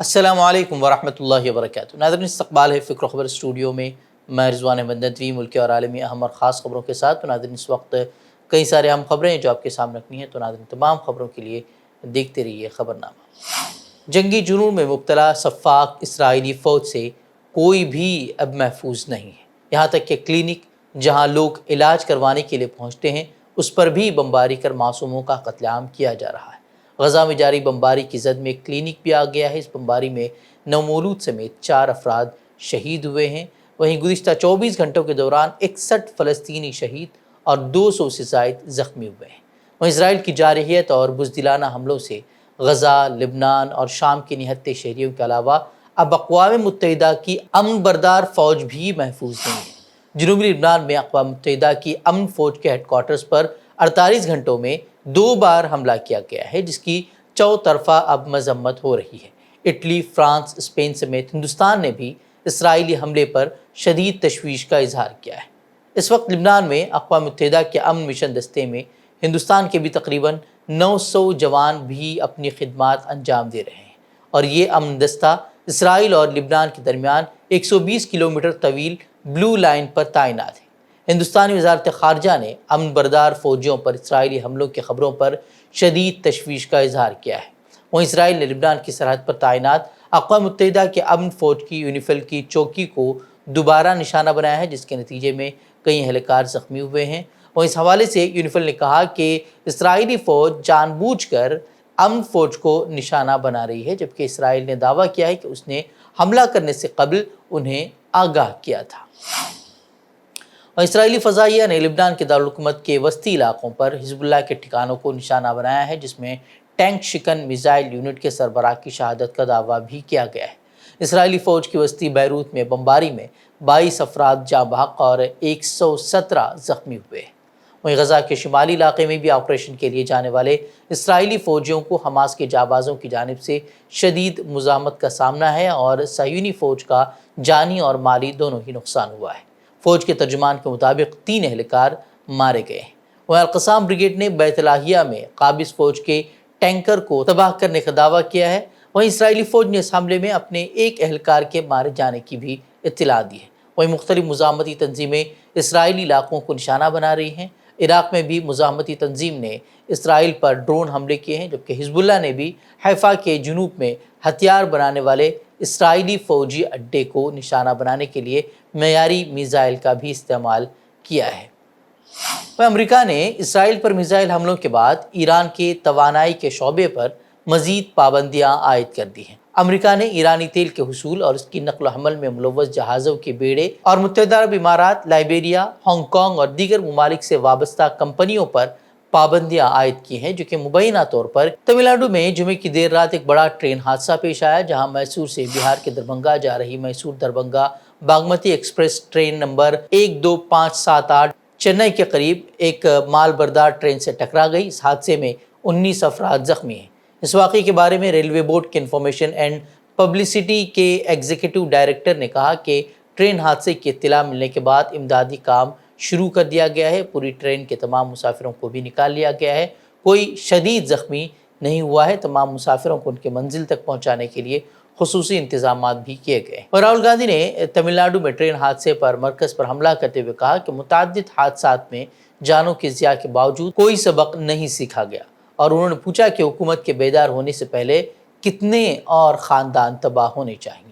السلام علیکم ورحمۃ اللہ وبرکاتہ۔ ناظرین، استقبال ہے فکر و خبر اسٹوڈیو میں۔ میں رضوان احمد ندوی ملکی اور عالمی اہم اور خاص خبروں کے ساتھ۔ تو ناظرین، اس وقت کئی سارے اہم خبریں ہیں جو آپ کے سامنے رکھنی ہیں، تو ناظرین تمام خبروں کے لیے دیکھتے رہیے خبرنامہ۔ جنگی جنون میں مبتلا سفاک اسرائیلی فوج سے کوئی بھی اب محفوظ نہیں ہے۔ یہاں تک کہ کلینک جہاں لوگ علاج کروانے کے لیے پہنچتے ہیں، اس پر بھی بمباری کر معصوموں کا قتل عام کیا جا رہا ہے۔ غزہ میں جاری بمباری کی زد میں ایک کلینک بھی آ گیا ہے۔ اس بمباری میں نومولود سمیت 4 افراد شہید ہوئے ہیں۔ وہیں گزشتہ 24 گھنٹوں کے دوران 61 فلسطینی شہید اور 200 سے زائد زخمی ہوئے ہیں۔ وہیں اسرائیل کی جارحیت اور بزدلانہ حملوں سے غزہ، لبنان اور شام کے نہتے شہریوں کے علاوہ اب اقوام متحدہ کی امن بردار فوج بھی محفوظ نہیں ہے۔ جنوبی لبنان میں اقوام متحدہ کی امن فوج کے ہیڈ کوارٹرز پر 48 گھنٹوں میں 2 بار حملہ کیا گیا ہے، جس کی چوطرفہ اب مذمت ہو رہی ہے۔ اٹلی، فرانس، اسپین سمیت ہندوستان نے بھی اسرائیلی حملے پر شدید تشویش کا اظہار کیا ہے۔ اس وقت لبنان میں اقوام متحدہ کے امن مشن دستے میں ہندوستان کے بھی تقریباً 900 جوان بھی اپنی خدمات انجام دے رہے ہیں، اور یہ امن دستہ اسرائیل اور لبنان کے درمیان 120 کلومیٹر طویل بلو لائن پر تعینات ہے۔ ہندوستانی وزارت خارجہ نے امن بردار فوجیوں پر اسرائیلی حملوں کی خبروں پر شدید تشویش کا اظہار کیا ہے۔ وہیں اسرائیل نے لبنان کی سرحد پر تعینات اقوام متحدہ کے امن فوج کی یونیفل کی چوکی کو دوبارہ نشانہ بنایا ہے، جس کے نتیجے میں کئی اہلکار زخمی ہوئے ہیں۔ اور اس حوالے سے یونیفل نے کہا کہ اسرائیلی فوج جان بوجھ کر امن فوج کو نشانہ بنا رہی ہے، جبکہ اسرائیل نے دعویٰ کیا ہے کہ اس نے حملہ کرنے سے قبل انہیں آگاہ کیا تھا۔ اور اسرائیلی فضائیہ نے لبنان کے دارالحکومت کے وسطی علاقوں پر حزب اللہ کے ٹھکانوں کو نشانہ بنایا ہے، جس میں ٹینک شکن میزائل یونٹ کے سربراہ کی شہادت کا دعویٰ بھی کیا گیا ہے۔ اسرائیلی فوج کی وسطی بیروت میں بمباری میں 22 افراد جاں بحق اور 117 زخمی ہوئے ہیں۔ وہیں غزہ کے شمالی علاقے میں بھی آپریشن کے لیے جانے والے اسرائیلی فوجیوں کو حماس کے جانبازوں کی جانب سے شدید مزاحمت کا سامنا ہے، اور صہیونی فوج کا جانی اور مالی دونوں ہی نقصان ہوا ہے۔ فوج کے ترجمان کے مطابق 3 اہلکار مارے گئے ہیں۔ وہیں القصام بریگیڈ نے بیت لاہیہ میں قابض فوج کے ٹینکر کو تباہ کرنے کا دعویٰ کیا ہے۔ وہیں اسرائیلی فوج نے اس حملے میں اپنے ایک اہلکار کے مارے جانے کی بھی اطلاع دی ہے۔ وہیں مختلف مزاحمتی تنظیمیں اسرائیلی علاقوں کو نشانہ بنا رہی ہیں۔ عراق میں بھی مزاحمتی تنظیم نے اسرائیل پر ڈرون حملے کیے ہیں، جبکہ حزب اللہ نے بھی حیفا کے جنوب میں ہتھیار بنانے والے اسرائیلی فوجی اڈے کو نشانہ بنانے کے لیے معیاری میزائل کا بھی استعمال کیا ہے۔ امریکہ نے اسرائیل پر میزائل حملوں کے بعد ایران کے توانائی کے شعبے پر مزید پابندیاں عائد کر دی ہیں۔ امریکہ نے ایرانی تیل کے حصول اور اس کی نقل و حمل میں ملوث جہازوں کے بیڑے اور متحدہ عرب امارات، لائبیریا، ہانگ کانگ اور دیگر ممالک سے وابستہ کمپنیوں پر پابندیاں عائد کی ہیں، جو کہ مبینہ طور پر تمل ناڈو میں جمعے کی دیر رات ایک بڑا ٹرین حادثہ پیش آیا، جہاں میسور سے بہار کے دربھنگہ جا رہی Mysore Darbhanga Bagmati express train number 12578 Chennai کے قریب ایک مال بردار ٹرین سے ٹکرا گئی۔ اس حادثے میں 19 افراد زخمی ہیں۔ اس واقعے کے بارے میں ریلوے بورڈ کے انفارمیشن اینڈ پبلسٹی کے ایگزیکٹو ڈائریکٹر نے کہا کہ ٹرین حادثے کی اطلاع ملنے کے بعد امدادی کام شروع کر دیا گیا ہے۔ پوری ٹرین کے تمام مسافروں کو بھی نکال لیا گیا ہے۔ کوئی شدید زخمی نہیں ہوا ہے۔ تمام مسافروں کو ان کے منزل تک پہنچانے کے لیے خصوصی انتظامات بھی کیے گئے۔ اور راہل گاندھی نے تمل ناڈو میں ٹرین حادثے پر مرکز پر حملہ کرتے ہوئے کہا کہ متعدد حادثات میں جانوں کے ضیاع کے باوجود کوئی سبق نہیں سیکھا گیا، اور انہوں نے پوچھا کہ حکومت کے بیدار ہونے سے پہلے کتنے اور خاندان تباہ ہونے چاہیے۔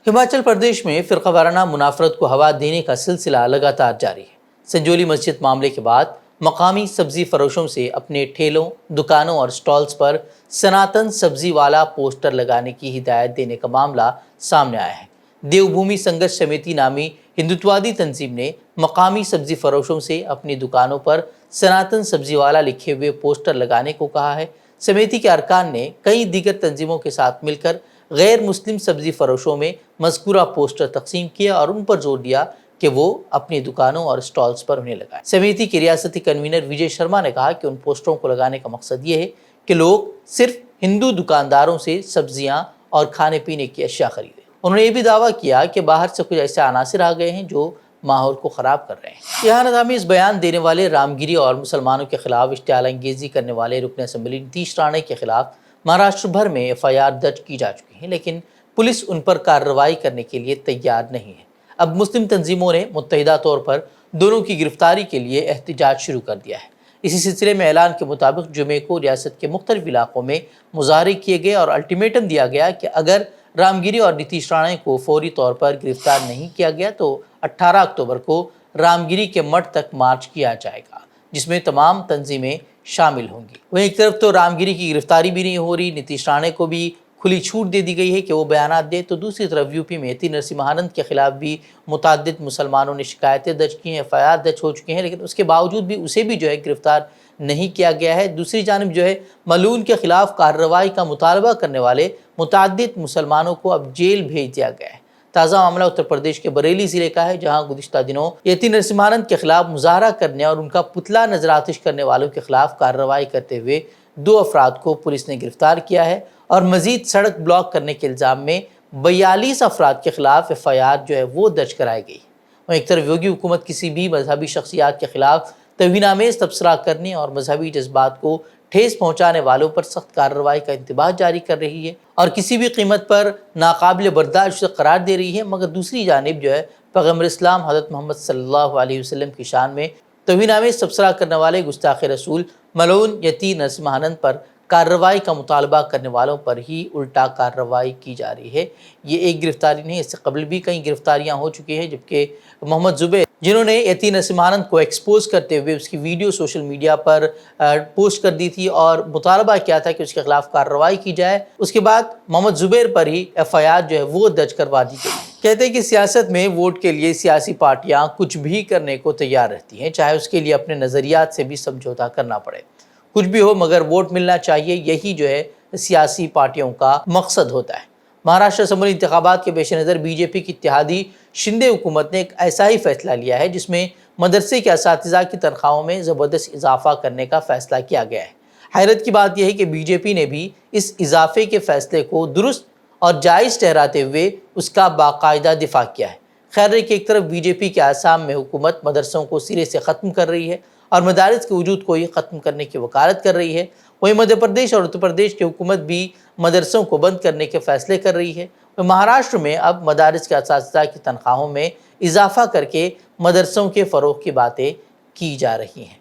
ہماچل پردیش میں فرقہ وارانہ منافرت کو ہوا دینے کا سلسلہ لگاتار جاری ہے۔ سنجولی مسجد معاملے کے بعد مقامی سبزی فروشوں سے اپنے ٹھیلوں، دکانوں اور سٹالز پر سناتن سبزی والا پوسٹر لگانے کی ہدایت دینے کا معاملہ سامنے آیا ہے۔ دیو بھومی سنگھرش سمیتی نامی ہندوتوادی تنظیم نے مقامی سبزی فروشوں سے اپنی دکانوں پر سناتن سبزی والا لکھے ہوئے پوسٹر لگانے کو کہا ہے۔ سمیتی کے ارکان نے کئی دیگر تنظیموں کے ساتھ مل کر غیر مسلم سبزی فروشوں میں مذکورہ پوسٹر تقسیم کیا اور ان پر زور دیا کہ وہ اپنی دکانوں اور سٹالز پر انہیں لگائیں۔ سمیتی کے ریاستی کنوینر وجے شرما نے کہا کہ ان پوسٹروں کو لگانے کا مقصد یہ ہے کہ لوگ صرف ہندو دکانداروں سے سبزیاں اور کھانے پینے کی اشیاء خریدیں۔ انہوں نے یہ بھی دعویٰ کیا کہ باہر سے کچھ ایسے عناصر آ گئے ہیں جو ماحول کو خراب کر رہے ہیں۔ احانت آمیز بیان دینے والے رام گیری اور مسلمانوں کے خلاف اشتعال انگیزی کرنے والے رکن اسمبلی نتیش رانے کے خلاف مہاراشٹر بھر میں FIR درج کی جا چکی ہیں، لیکن پولیس ان پر کارروائی کرنے کے لیے تیار نہیں ہے۔ اب مسلم تنظیموں نے متحدہ طور پر دونوں کی گرفتاری کے لیے احتجاج شروع کر دیا ہے۔ اسی سلسلے میں اعلان کے مطابق جمعے کو ریاست کے مختلف علاقوں میں مظاہرے کیے گئے اور الٹیمیٹم دیا گیا کہ اگر رام گیری اور نتیش رانے کو فوری طور پر گرفتار نہیں کیا گیا تو 18 اکتوبر کو رام گیری کے مٹھ تک مارچ کیا جائے گا، جس میں تمام تنظیمیں شامل ہوں گی۔ وہیں ایک طرف تو رام گیری کی گرفتاری بھی نہیں ہو رہی، نتیش رانے کو بھی کھلی چھوٹ دے دی گئی ہے کہ وہ بیانات دے، تو دوسری طرف UP میں یتی نرسمہانند کے خلاف بھی متعدد مسلمانوں نے شکایتیں درج کی ہیں، FIR درج ہو چکے ہیں، لیکن اس کے باوجود بھی اسے بھی گرفتار نہیں کیا گیا ہے۔ دوسری جانب ملعون کے خلاف کارروائی کا مطالبہ کرنے والے متعدد مسلمانوں کو اب جیل بھیج دیا گیا ہے۔ تازہ معاملہ اتر پردیش کے بریلی ضلع کا ہے، جہاں گزشتہ دنوں یتی نرسمہانند کے خلاف مظاہرہ کرنے اور ان کا پتلا نظر آتش کرنے والوں کے خلاف کارروائی کرتے ہوئے 2 افراد کو پولیس نے گرفتار کیا ہے اور مزید سڑک بلاک کرنے کے الزام میں 42 افراد کے خلاف FIR وہ درج کرائی گئی۔ اور ایک طرف یوگی حکومت کسی بھی مذہبی شخصیات کے خلاف توہین آمیز تبصرہ کرنے اور مذہبی جذبات کو ٹھیس پہنچانے والوں پر سخت کارروائی کا انتباہ جاری کر رہی ہے اور کسی بھی قیمت پر ناقابل برداشت قرار دے رہی ہے، مگر دوسری جانب پیغمبر اسلام حضرت محمد صلی اللہ علیہ وسلم کی شان میں توہین آمیز تبصرہ کرنے والے گستاخ رسول ملعون یتی نرسمہانند پر کارروائی کا مطالبہ کرنے والوں پر ہی الٹا کارروائی کی جا رہی ہے۔ یہ ایک گرفتاری نہیں، اس سے قبل بھی کئی گرفتاریاں ہو چکی ہیں، جبکہ محمد زبیر جنہوں نے یتی نرسمہانند کو ایکسپوز کرتے ہوئے اس کی ویڈیو سوشل میڈیا پر پوسٹ کر دی تھی اور مطالبہ کیا تھا کہ اس کے خلاف کارروائی کی جائے، اس کے بعد محمد زبیر پر ہی FIR وہ درج کروا دی گئی۔ کہتے ہیں کہ سیاست میں ووٹ کے لیے سیاسی پارٹیاں کچھ بھی کرنے کو تیار رہتی ہیں، چاہے اس کے لیے اپنے نظریات سے بھی سمجھوتا کرنا پڑے۔ کچھ بھی ہو مگر ووٹ ملنا چاہیے، یہی سیاسی پارٹیوں کا مقصد ہوتا ہے۔ مہاراشٹر اسمبلی انتخابات کے پیش نظر BJP کی اتحادی شندے حکومت نے ایک ایسا ہی فیصلہ لیا ہے جس میں مدرسے کے اساتذہ کی تنخواہوں میں زبردست اضافہ کرنے کا فیصلہ کیا گیا ہے۔ حیرت کی بات یہ ہے کہ BJP نے بھی اس اضافے کے فیصلے کو درست اور جائز ٹھہراتے ہوئے اس کا باقاعدہ دفاع کیا ہے۔ خیر ہے کہ ایک طرف BJP کے آسام میں حکومت مدرسوں کو سرے سے ختم کر رہی ہے اور مدارس کے وجود کو ہی ختم کرنے کی وکالت کر رہی ہے، وہیں مدھیہ پردیش اور اتر پردیش کی حکومت بھی مدرسوں کو بند کرنے کے فیصلے کر رہی ہے۔ مہاراشٹر میں اب مدارس کے اساتذہ کی تنخواہوں میں اضافہ کر کے مدرسوں کے فروغ کی باتیں کی جا رہی ہیں۔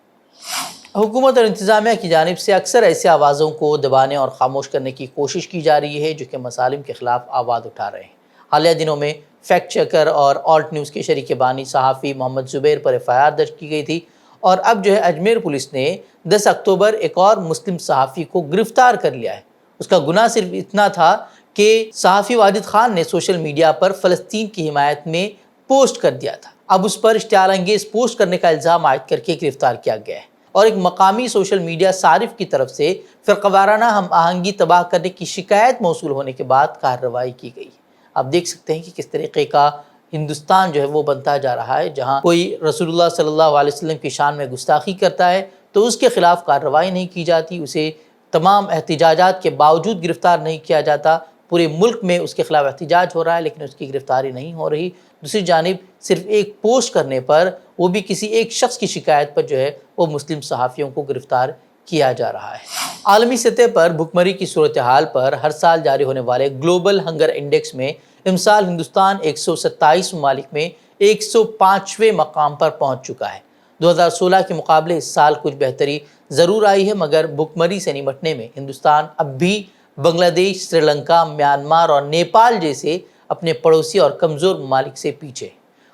حکومت اور انتظامیہ کی جانب سے اکثر ایسے آوازوں کو دبانے اور خاموش کرنے کی کوشش کی جا رہی ہے جو کہ مسالم کے خلاف آواز اٹھا رہے ہیں۔ حالیہ دنوں میں فیکٹ چیکر اور آلٹ نیوز کے شریک بانی صحافی محمد زبیر پر FIR درج کی گئی تھی اور اب اجمیر پولیس نے 10 اکتوبر ایک اور مسلم صحافی کو گرفتار کر لیا ہے۔ اس کا گناہ صرف اتنا تھا کہ صحافی واجد خان نے سوشل میڈیا پر فلسطین کی حمایت میں پوسٹ کر دیا تھا۔ اب اس پر اشتعال انگیز پوسٹ کرنے کا الزام عائد کر کے گرفتار کیا گیا ہے اور ایک مقامی سوشل میڈیا صارف کی طرف سے فرقہ وارانہ ہم آہنگی تباہ کرنے کی شکایت موصول ہونے کے بعد کارروائی کی گئی۔ آپ دیکھ سکتے ہیں کہ کس طریقے کا ہندوستان وہ بنتا جا رہا ہے، جہاں کوئی رسول اللہ صلی اللہ علیہ وسلم کی شان میں گستاخی کرتا ہے تو اس کے خلاف کارروائی نہیں کی جاتی، اسے تمام احتجاجات کے باوجود گرفتار نہیں کیا جاتا۔ پورے ملک میں اس کے خلاف احتجاج ہو رہا ہے لیکن اس کی گرفتاری نہیں ہو رہی۔ دوسری جانب صرف ایک پوسٹ کرنے پر، وہ بھی کسی ایک شخص کی شکایت پر وہ مسلم صحافیوں کو گرفتار کیا جا رہا ہے۔ عالمی سطح پر بھوک مری کی صورتحال پر ہر سال جاری ہونے والے گلوبل ہنگر انڈیکس میں امسال ہندوستان 127 ممالک میں 105ویں مقام پر پہنچ چکا ہے۔ 2016 کے مقابلے اس سال کچھ بہتری ضرور آئی ہے، مگر بھوک مری سے نمٹنے میں ہندوستان اب بھی بنگلہ دیش، سری لنکا، میانمار اور نیپال جیسے اپنے پڑوسی اور کمزور ممالک سے پیچھے۔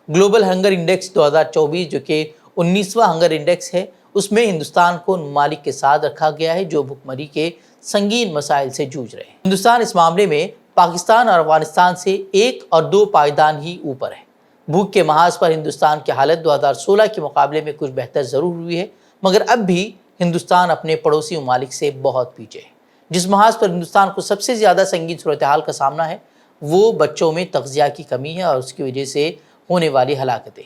گلوبل ہنگر انڈیکس 2024 جو کہ 19واں ہنگر انڈیکس ہے، اس میں ہندوستان کو ان ممالک کے ساتھ رکھا گیا ہے جو بھوک مری کے سنگین مسائل سے جوجھ رہے ہیں۔ ہندوستان اس معاملے میں پاکستان اور افغانستان سے 1 اور 2 پائیدان ہی اوپر ہے۔ بھوک کے محاذ پر ہندوستان کی حالت 2016 کے مقابلے میں کچھ بہتر ضرور ہوئی ہے، مگر اب بھی ہندوستان اپنے پڑوسی ممالک سے بہت پیچھے ہے۔ جس محاذ پر ہندوستان کو سب سے زیادہ سنگین صورتحال کا سامنا ہے وہ بچوں میں تغذیہ کی کمی ہے اور اس کی وجہ سے ہونے والی ہلاکتیں۔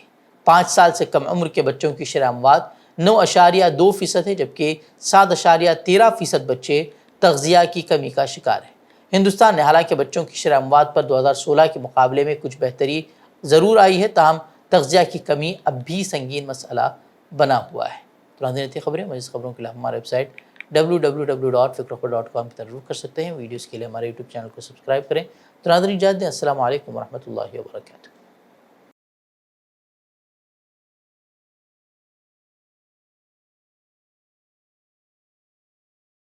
5 سال سے کم عمر کے بچوں کی شرح اموات 9.2% ہے، جبکہ 7.13% بچے تغذیہ کی کمی کا شکار ہیں۔ ہندوستان نے حالانکہ بچوں کی شرح اموات پر 2016 کے مقابلے میں کچھ بہتری ضرور آئی ہے، تاہم تغذیہ کی کمی اب بھی سنگین مسئلہ بنا ہوا ہے۔ تو ناظرین، خبریں مزید خبروں کے لیے ہمارے ویب سائٹ www.fikrokhobar.com کی طرف رخ کر سکتے ہیں۔ ویڈیوز کے لیے ہمارے یوٹیوب چینل کو سبسکرائب کریں۔ تو ناظرین اجازت دیں، السلام علیکم ورحمۃ اللہ وبرکاتہ۔